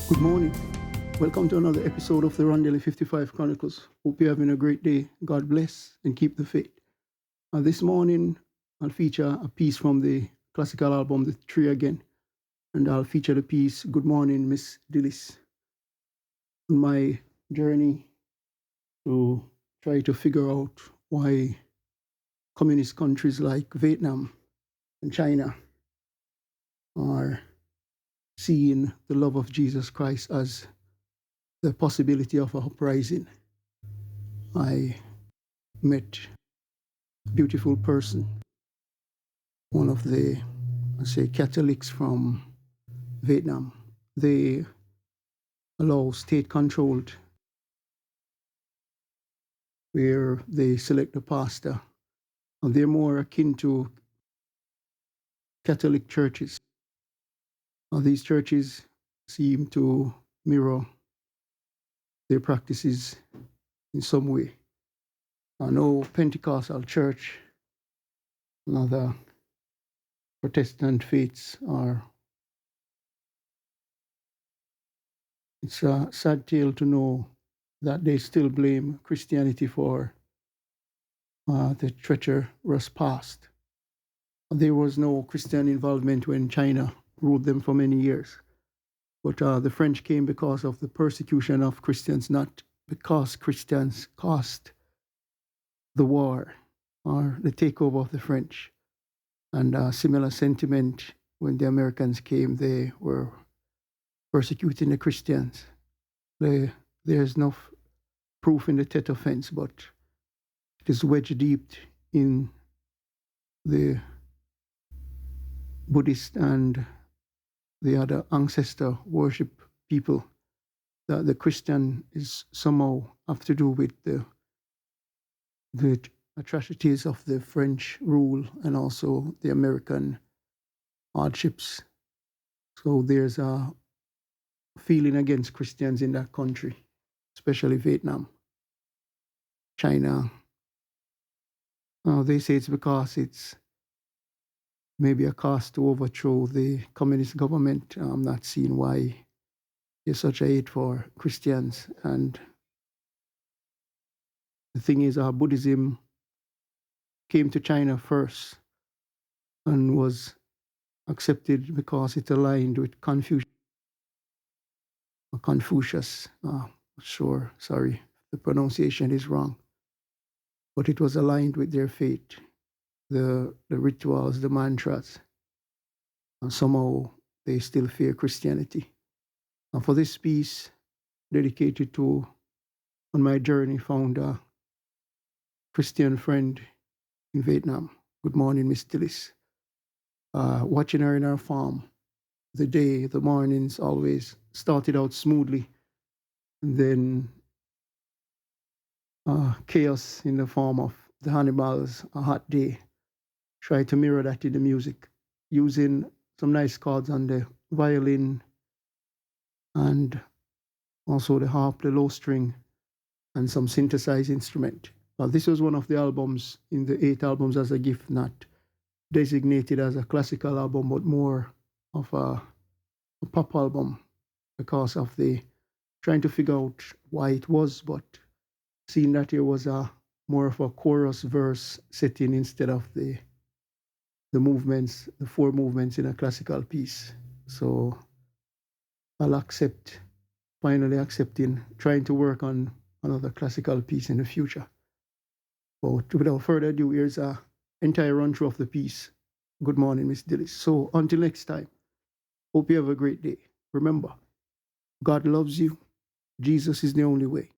Good morning. Welcome to another episode of the Daily 55 Chronicles. Hope you're having a great day. God bless and keep the faith. This morning, I'll feature a piece from the classical album The Tree Again, and I'll feature the piece Good Morning Miss Dilys. On my journey to try to figure out why communist countries like Vietnam and China are seeing the love of Jesus Christ as the possibility of a uprising. I met a beautiful person, one of the, Catholics from Vietnam. They allow state-controlled, where they select a pastor, and they're more akin to Catholic churches. These churches seem to mirror their practices in some way. I know Pentecostal church and other Protestant faiths are. It's a sad tale to know that they still blame Christianity for the treacherous past. There was no Christian involvement when China ruled them for many years. But the French came because of the persecution of Christians, not because Christians caused the war or the takeover of the French. And a similar sentiment when the Americans came, they were persecuting the Christians. There's no proof in the Tet offense, but it is wedged deep in the Buddhist and the other ancestor worship people that the Christian is somehow have to do with the atrocities of the French rule and also the American hardships. So there's a feeling against Christians in that country, especially Vietnam, China. They say it's because it's maybe a cost to overthrow the communist government. I'm not seeing why there's such a hate for Christians. And the thing is, Buddhism came to China first and was accepted because it aligned with Confucius. Sorry, the pronunciation is wrong. But it was aligned with their faith, the rituals, the mantras. And somehow they still fear Christianity. And for this piece, dedicated to, on my journey, found a Christian friend in Vietnam. Good morning, Miss Dilys. Watching her in her farm, the mornings always started out smoothly, and then chaos in the form of the animals, a hot day. Try to mirror that in the music, using some nice chords on the violin and also the harp, the low string, and some synthesized instrument. This was one of the albums in the 8 albums as a gift, not designated as a classical album, but more of a pop album because of the trying to figure out why it was, but seeing that it was a more of a chorus verse setting instead of the movements, the 4 movements in a classical piece. So I'll finally accepting, trying to work on another classical piece in the future. But without further ado, here's a entire run through of the piece. Good morning, Miss Dilys. So until next time, hope you have a great day. Remember, God loves you. Jesus is the only way.